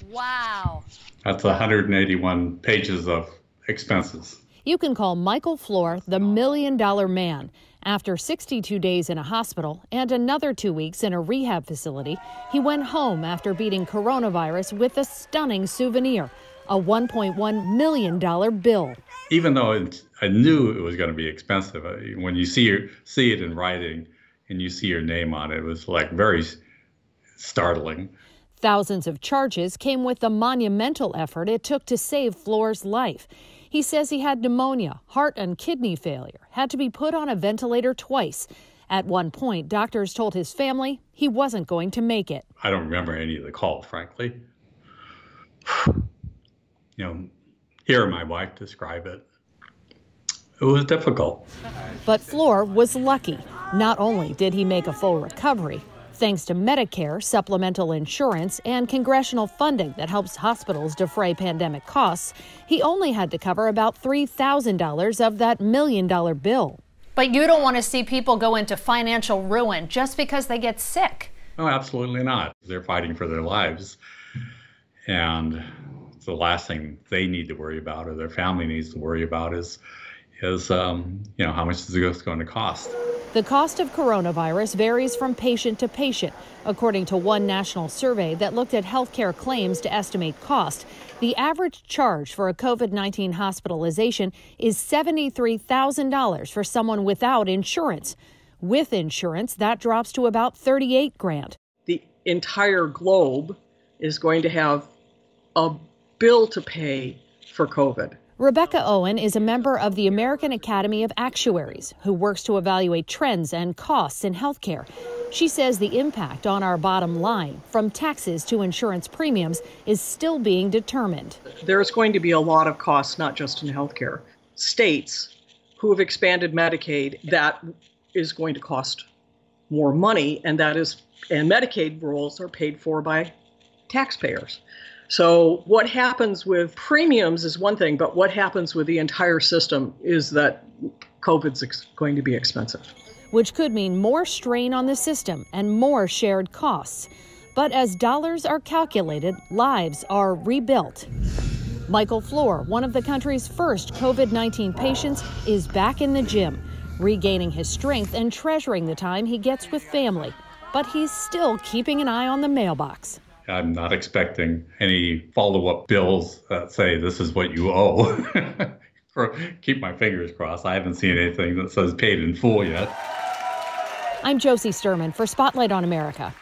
Wow. That's 181 pages of expenses. You can call Michael Floor the $1 million man. After 62 days in a hospital and another 2 weeks in a rehab facility, he went home after beating coronavirus with a stunning souvenir, a $1.1 million bill. Even though I knew it was going to be expensive, when you see it in writing and you see your name on it, it was like very startling. Thousands of charges came with the monumental effort it took to save Floor's life. He says he had pneumonia, heart and kidney failure, had to be put on a ventilator twice. At one point, doctors told his family he wasn't going to make it. I don't remember any of the calls, frankly. Hearing my wife describe it, it was difficult. But Floor was lucky. Not only did he make a full recovery, thanks to Medicare, supplemental insurance, and congressional funding that helps hospitals defray pandemic costs, he only had to cover about $3,000 of that $1 million bill. But you don't want to see people go into financial ruin just because they get sick. No, absolutely not. They're fighting for their lives. And the last thing they need to worry about, or their family needs to worry about, is how much is it going to cost? The cost of coronavirus varies from patient to patient. According to one national survey that looked at healthcare claims to estimate cost, the average charge for a COVID-19 hospitalization is $73,000 for someone without insurance. With insurance, that drops to about $38,000. The entire globe is going to have a bill to pay for COVID. Rebecca Owen is a member of the American Academy of Actuaries who works to evaluate trends and costs in healthcare. She says the impact on our bottom line, from taxes to insurance premiums, is still being determined. There's going to be a lot of costs, not just in healthcare. States who have expanded Medicaid, that is going to cost more money, and Medicaid rolls are paid for by taxpayers. So what happens with premiums is one thing, but what happens with the entire system is that COVID's going to be expensive. Which could mean more strain on the system and more shared costs. But as dollars are calculated, lives are rebuilt. Michael Floor, one of the country's first COVID-19 patients, is back in the gym, regaining his strength and treasuring the time he gets with family. But he's still keeping an eye on the mailbox. I'm not expecting any follow-up bills that say this is what you owe. Keep my fingers crossed. I haven't seen anything that says paid in full yet. I'm Josie Sturman for Spotlight on America.